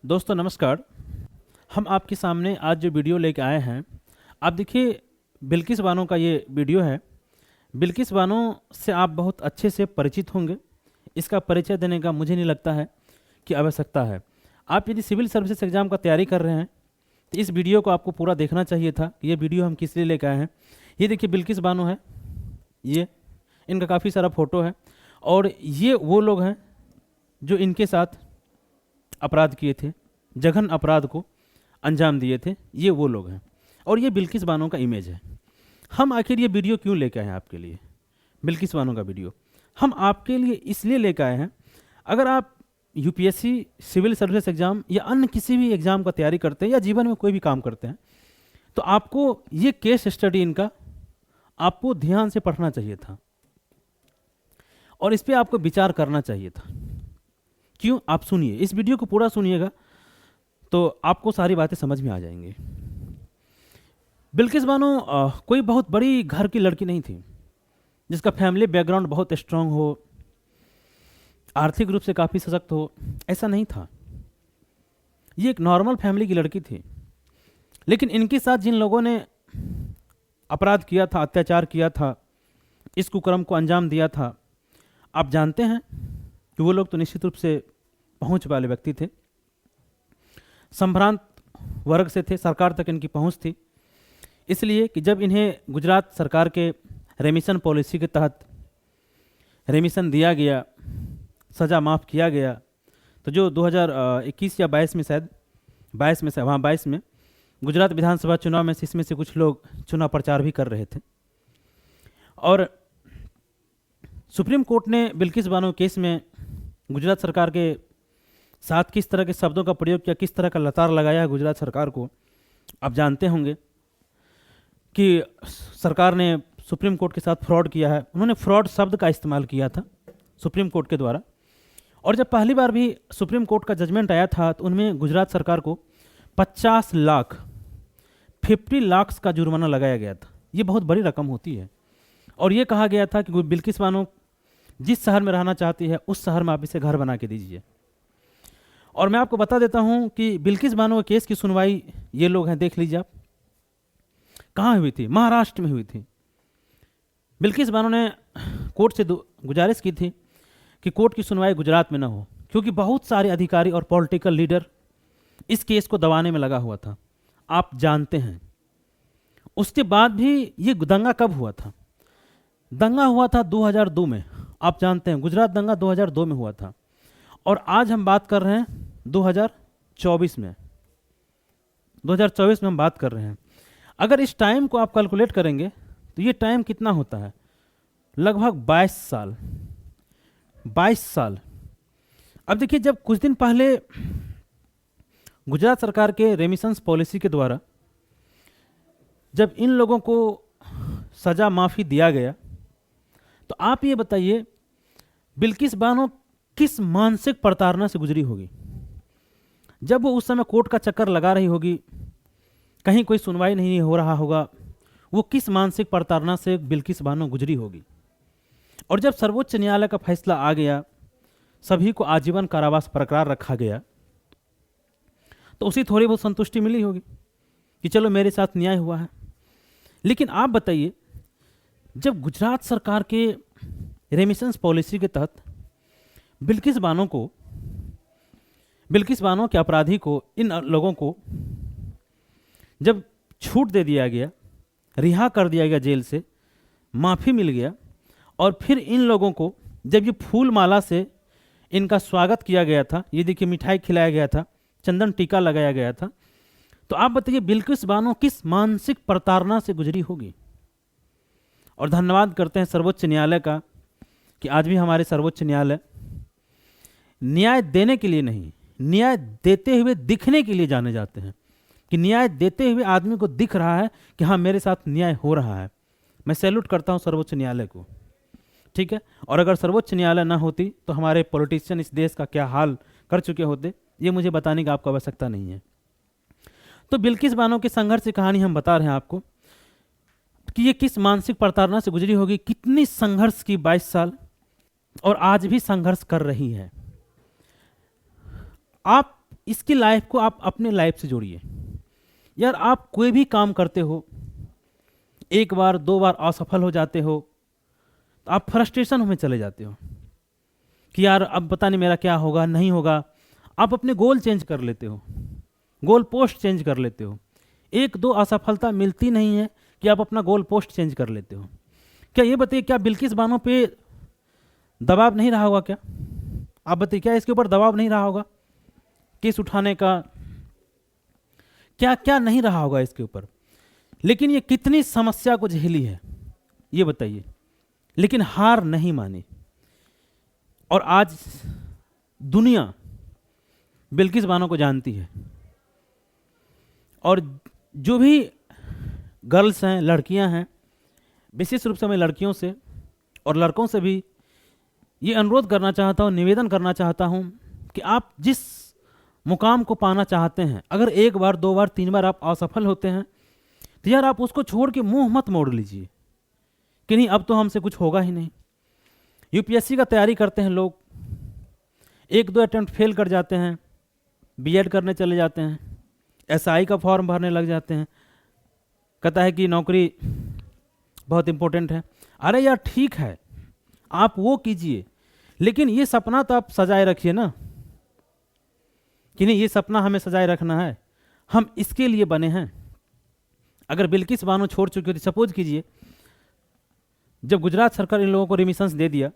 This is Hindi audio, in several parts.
दोस्तों नमस्कार। हम आपके सामने आज जो वीडियो लेके आए हैं, आप देखिए बिल्किस बानो का ये वीडियो है। बिल्किस बानो से आप बहुत अच्छे से परिचित होंगे। इसका परिचय देने का मुझे नहीं लगता है कि आवश्यकता है। आप यदि सिविल सर्विसेज एग्ज़ाम का तैयारी कर रहे हैं तो इस वीडियो को आपको पूरा देखना चाहिए था। ये वीडियो हम किस लिए लेके आए हैं। ये देखिए बिल्किस बानो है, ये इनका काफ़ी सारा फ़ोटो है और ये वो लोग हैं जो इनके साथ अपराध किए थे, जघन अपराध को अंजाम दिए थे। ये वो लोग हैं और ये बिल्किस बानो का इमेज है। हम आखिर ये वीडियो क्यों लेके आए हैं आपके लिए? बिल्किस बानो का वीडियो हम आपके लिए इसलिए लेके आए हैं, अगर आप यूपीएससी, सिविल सर्विसेज एग्ज़ाम या अन्य किसी भी एग्ज़ाम का तैयारी करते हैं या जीवन में कोई भी काम करते हैं, तो आपको ये केस स्टडी इनका आपको ध्यान से पढ़ना चाहिए था और इस पर आपको विचार करना चाहिए था। क्यों? आप सुनिए, इस वीडियो को पूरा सुनिएगा तो आपको सारी बातें समझ में आ जाएंगी। बिल्किस बानो कोई बहुत बड़ी घर की लड़की नहीं थी जिसका फैमिली बैकग्राउंड बहुत स्ट्रांग हो, आर्थिक रूप से काफ़ी सशक्त हो, ऐसा नहीं था। ये एक नॉर्मल फैमिली की लड़की थी। लेकिन इनके साथ जिन लोगों ने अपराध किया था, अत्याचार किया था, इस कुकर्म को अंजाम दिया था, आप जानते हैं कि वो लोग तो निश्चित रूप से पहुंच वाले व्यक्ति थे, संभ्रांत वर्ग से थे, सरकार तक इनकी पहुंच थी। इसलिए कि जब इन्हें गुजरात सरकार के रेमिशन पॉलिसी के तहत रेमिशन दिया गया, सज़ा माफ़ किया गया, तो जो 2021 या 22 में शायद 22 में गुजरात विधानसभा चुनाव में से इसमें से कुछ लोग चुनाव प्रचार भी कर रहे थे और सुप्रीम कोर्ट ने बिल्किस बानो केस में गुजरात सरकार के साथ किस तरह के शब्दों का प्रयोग किया, किस तरह का लतार लगाया है गुजरात सरकार को, आप जानते होंगे कि सरकार ने सुप्रीम कोर्ट के साथ फ्रॉड किया है। उन्होंने फ्रॉड शब्द का इस्तेमाल किया था सुप्रीम कोर्ट के द्वारा। और जब पहली बार भी सुप्रीम कोर्ट का जजमेंट आया था तो उनमें गुजरात सरकार को 50 लाख का जुर्माना लगाया गया था। ये बहुत बड़ी रकम होती है और ये कहा गया था कि बिल्किस बानो जिस शहर में रहना चाहती है उस शहर में आप इसे घर बना के दीजिए। और मैं आपको बता देता हूं कि बिल्किस बानो के केस की सुनवाई ये लोग हैं, देख लीजिए आप, कहाँ हुई थी? महाराष्ट्र में हुई थी। बिल्किस बानो ने कोर्ट से गुजारिश की थी कि कोर्ट की सुनवाई गुजरात में ना हो, क्योंकि बहुत सारे अधिकारी और पॉलिटिकल लीडर इस केस को दबाने में लगा हुआ था। आप जानते हैं उसके बाद भी ये दंगा कब हुआ था? दंगा हुआ था 2002 में। आप जानते हैं गुजरात दंगा 2002 में हुआ था और आज हम बात कर रहे हैं 2024 में। 2024 में हम बात कर रहे हैं। अगर इस टाइम को आप कैलकुलेट करेंगे तो ये टाइम कितना होता है? लगभग 22 साल। 22 साल। अब देखिए, जब कुछ दिन पहले गुजरात सरकार के रेमिशंस पॉलिसी के द्वारा जब इन लोगों को सज़ा माफ़ी दिया गया, तो आप ये बताइए बिल्किस बानो किस मानसिक प्रताड़ना से गुजरी होगी? जब वो उस समय कोर्ट का चक्कर लगा रही होगी, कहीं कोई सुनवाई नहीं हो रहा होगा, वो किस मानसिक प्रताड़ना से बिल्किस बानो गुजरी होगी? और जब सर्वोच्च न्यायालय का फैसला आ गया, सभी को आजीवन कारावास बरकरार रखा गया, तो उसी थोड़ी बहुत संतुष्टि मिली होगी कि चलो मेरे साथ न्याय हुआ है। लेकिन आप बताइए, जब गुजरात सरकार के रेमिशंस पॉलिसी के तहत बिल्किस बानो के अपराधी को, इन लोगों को जब छूट दे दिया गया, रिहा कर दिया गया, जेल से माफ़ी मिल गया, और फिर इन लोगों को जब ये फूल माला से इनका स्वागत किया गया था, ये देखिए मिठाई खिलाया गया था, चंदन टीका लगाया गया था, तो आप बताइए बिल्किस बानो किस मानसिक प्रताड़ना से गुजरी होगी? और धन्यवाद करते हैं सर्वोच्च न्यायालय का कि आज भी हमारे सर्वोच्च न्यायालय न्याय देने के लिए नहीं, न्याय देते हुए दिखने के लिए जाने जाते हैं, कि न्याय देते हुए आदमी को दिख रहा है कि हाँ मेरे साथ न्याय हो रहा है। मैं सैल्यूट करता हूँ सर्वोच्च न्यायालय को, ठीक है। और अगर सर्वोच्च न्यायालय ना होती तो हमारे पॉलिटिशियन इस देश का क्या हाल कर चुके होते, ये मुझे बताने की आपको आवश्यकता नहीं है। तो बिल्किस बानो के संघर्ष की कहानी हम बता रहे हैं आपको कि ये किस मानसिक प्रताड़ना से गुजरी होगी, कितनी संघर्ष की, 22 साल, और आज भी संघर्ष कर रही है। आप इसकी लाइफ को आप अपने लाइफ से जोड़िए। यार आप कोई भी काम करते हो, एक बार दो बार असफल हो जाते हो तो आप फ्रस्ट्रेशन में चले जाते हो कि यार अब पता नहीं मेरा क्या होगा, नहीं होगा। आप अपने गोल चेंज कर लेते हो, गोल पोस्ट चेंज कर लेते हो। एक दो असफलता मिलती नहीं है कि आप अपना गोल पोस्ट चेंज कर लेते हो। क्या ये बताइए, क्या बिल्किस बानो पे दबाव नहीं रहा होगा? क्या आप बताइए, क्या इसके ऊपर दबाव नहीं रहा होगा केस उठाने का? क्या क्या नहीं रहा होगा इसके ऊपर? लेकिन ये कितनी समस्या को झेली है ये बताइए, लेकिन हार नहीं मानी। और आज दुनिया बिल्किस बानो को जानती है। और जो भी गर्ल्स हैं, लड़कियां हैं, विशेष रूप से मैं लड़कियों से और लड़कों से भी ये अनुरोध करना चाहता हूँ, निवेदन करना चाहता हूँ कि आप जिस मुकाम को पाना चाहते हैं, अगर एक बार दो बार तीन बार आप असफल होते हैं तो यार आप उसको छोड़ के मुंह मत मोड़ लीजिए कि नहीं अब तो हमसे कुछ होगा ही नहीं। यूपीएससी का तैयारी करते हैं लोग, एक दो अटेम्प्ट फेल कर जाते हैं, बीएड करने चले जाते हैं, एसआई का फॉर्म भरने लग जाते हैं, कहता है कि नौकरी बहुत इंपॉर्टेंट है। अरे यार ठीक है, आप वो कीजिए, लेकिन ये सपना तो आप सजाए रखिए ना कि नहीं ये सपना हमें सजाए रखना है, हम इसके लिए बने हैं। अगर बिल्किस बानो छोड़ चुकी होती, सपोज कीजिए जब गुजरात सरकार इन लोगों को रिमिशंस दे दिया,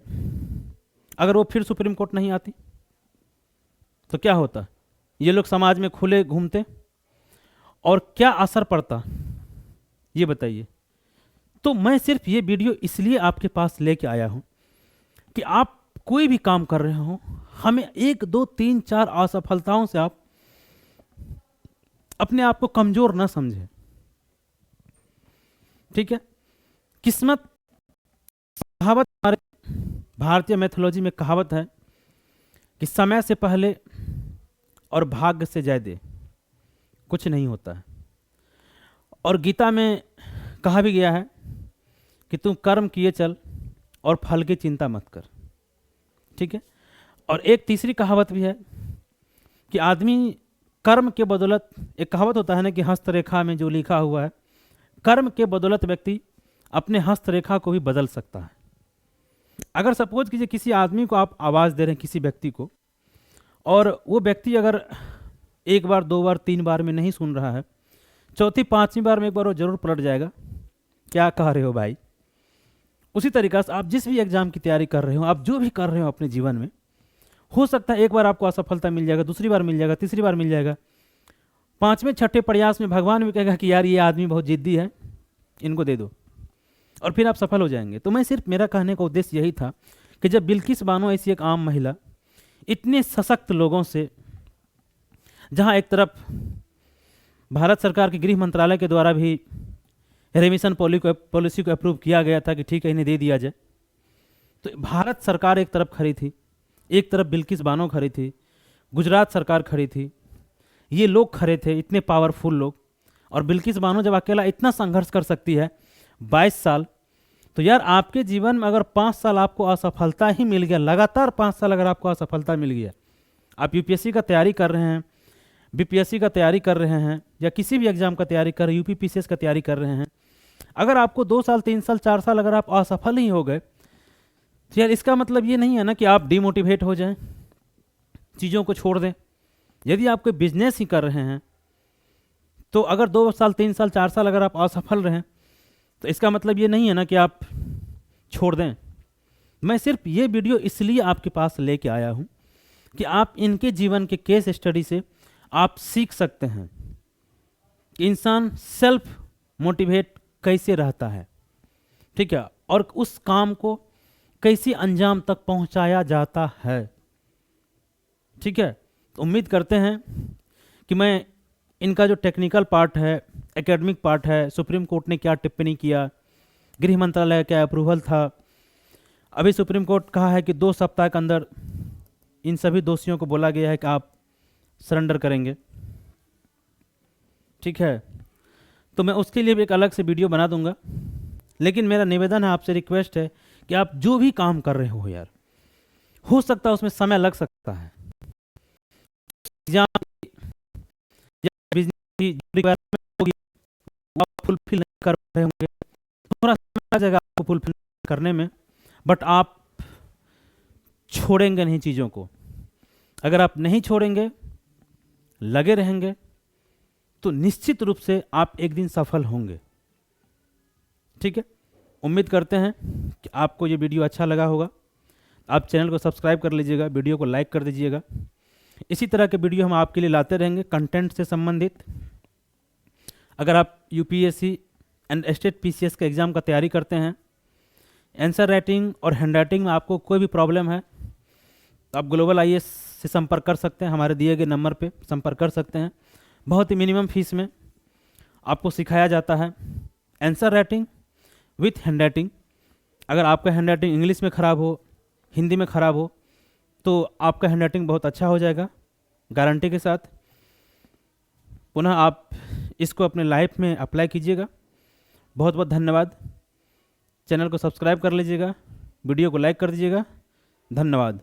अगर वो फिर सुप्रीम कोर्ट नहीं आती तो क्या होता? ये लोग समाज में खुले घूमते और क्या असर पड़ता ये बताइए। तो मैं सिर्फ ये वीडियो इसलिए आपके पास लेके आया हूं कि आप कोई भी काम कर रहे हो, हमें एक दो तीन चार असफलताओं से आप अपने आप को कमजोर ना समझें, ठीक है? किस्मत, कहावत, हमारे भारतीय मैथोलॉजी में कहावत है कि समय से पहले और भाग्य से ज्यादा कुछ नहीं होता है। और गीता में कहा भी गया है कि तुम कर्म किए चल और फल की चिंता मत कर, ठीक है? और एक तीसरी कहावत भी है कि आदमी कर्म के बदौलत, एक कहावत होता है ना कि हस्तरेखा में जो लिखा हुआ है, कर्म के बदौलत व्यक्ति अपने हस्तरेखा को भी बदल सकता है। अगर सपोज कीजिए किसी आदमी को आप आवाज़ दे रहे हैं, किसी व्यक्ति को, और वो व्यक्ति अगर एक बार दो बार तीन बार में नहीं सुन रहा है, चौथी पांचवी बार में एक बार वो जरूर पलट जाएगा, क्या कह रहे हो भाई? उसी तरीक़ा से आप जिस भी एग्जाम की तैयारी कर रहे हो, आप जो भी कर रहे हो अपने जीवन में, हो सकता है एक बार आपको असफलता मिल जाएगा, दूसरी बार मिल जाएगा, तीसरी बार मिल जाएगा, पांचवें छठे प्रयास में भगवान भी कहेगा कि यार ये आदमी बहुत जिद्दी है, इनको दे दो, और फिर आप सफल हो जाएंगे। तो मैं सिर्फ, मेरा कहने का उद्देश्य यही था कि जब बिल्किस बानो ऐसी एक आम महिला इतने सशक्त लोगों से, जहां एक तरफ भारत सरकार के गृह मंत्रालय के द्वारा भी रेमिशन पॉलिसी को अप्रूव किया गया था कि ठीक है इन्हें दे दिया जाए, तो भारत सरकार एक तरफ खड़ी थी, एक तरफ बिल्किस बानो खड़ी थी, गुजरात सरकार खड़ी थी, ये लोग खड़े थे, इतने पावरफुल लोग। और बिल्किस बानो जब अकेला इतना संघर्ष कर सकती है 22 साल, तो यार आपके जीवन में अगर 5 साल आपको असफलता ही मिल गया, लगातार 5 साल अगर आपको असफलता मिल गया, आप यूपीएससी का तैयारी कर रहे हैं, बीपीएससी का तैयारी कर रहे हैं, या किसी भी एग्जाम का तैयारी कर रहे हैं, यूपी पीसीएस का तैयारी कर रहे हैं, अगर आपको 2 साल 3 साल 4 साल अगर आप असफल ही हो गए, तो यार इसका मतलब ये नहीं है ना कि आप डिमोटिवेट हो जाएं, चीज़ों को छोड़ दें। यदि आप कोई बिजनेस ही कर रहे हैं, तो अगर 2 साल 3 साल 4 साल अगर आप असफल रहें, तो इसका मतलब ये नहीं है ना कि आप छोड़ दें। मैं सिर्फ ये वीडियो इसलिए आपके पास लेके आया हूँ कि आप इनके जीवन के केस स्टडी से आप सीख सकते हैं कि इंसान सेल्फ मोटिवेट कैसे रहता है, ठीक है, और उस काम को कैसे अंजाम तक पहुंचाया जाता है, ठीक है। तो उम्मीद करते हैं कि मैं इनका जो टेक्निकल पार्ट है, एकेडमिक पार्ट है, सुप्रीम कोर्ट ने क्या टिप्पणी किया, गृह मंत्रालय क्या अप्रूवल था, अभी सुप्रीम कोर्ट कहा है कि 2 सप्ताह के अंदर इन सभी दोषियों को बोला गया है कि आप सरेंडर करेंगे, ठीक है। तो मैं उसके लिए भी एक अलग से वीडियो बना दूंगा, लेकिन मेरा निवेदन है, आपसे रिक्वेस्ट है कि आप जो भी काम कर रहे हो यार, हो सकता है उसमें समय लग सकता है, एग्जाम कि जो रिक्वायरमेंट होगी वो आप फुलफिल नहीं कर रहे होंगे, थोड़ा समय आ जाएगा आपको फुलफिल करने में, बट आप छोड़ेंगे नहीं चीज़ों को। अगर आप नहीं छोड़ेंगे, लगे रहेंगे, तो निश्चित रूप से आप एक दिन सफल होंगे। ठीक है, उम्मीद करते हैं कि आपको ये वीडियो अच्छा लगा होगा। आप चैनल को सब्सक्राइब कर लीजिएगा, वीडियो को लाइक कर दीजिएगा। इसी तरह के वीडियो हम आपके लिए लाते रहेंगे कंटेंट से संबंधित। अगर आप यूपीएससी एंड स्टेट पीसीएस के एग्ज़ाम का तैयारी करते हैं, आंसर राइटिंग और हैंड राइटिंग में आपको कोई भी प्रॉब्लम है, तो आप ग्लोबल आईएएस से संपर्क कर सकते हैं, हमारे दिए गए नंबर पे संपर्क कर सकते हैं। बहुत ही मिनिमम फीस में आपको सिखाया जाता है answer writing with hand writing. अगर आपका हैंड राइटिंग इंग्लिश में ख़राब हो, हिंदी में ख़राब हो, तो आपका हैंड राइटिंग बहुत अच्छा हो जाएगा गारंटी के साथ। पुनः आप इसको अपने लाइफ में अप्लाई कीजिएगा। बहुत बहुत धन्यवाद। चैनल को सब्सक्राइब कर लीजिएगा, वीडियो को लाइक कर दीजिएगा। धन्यवाद।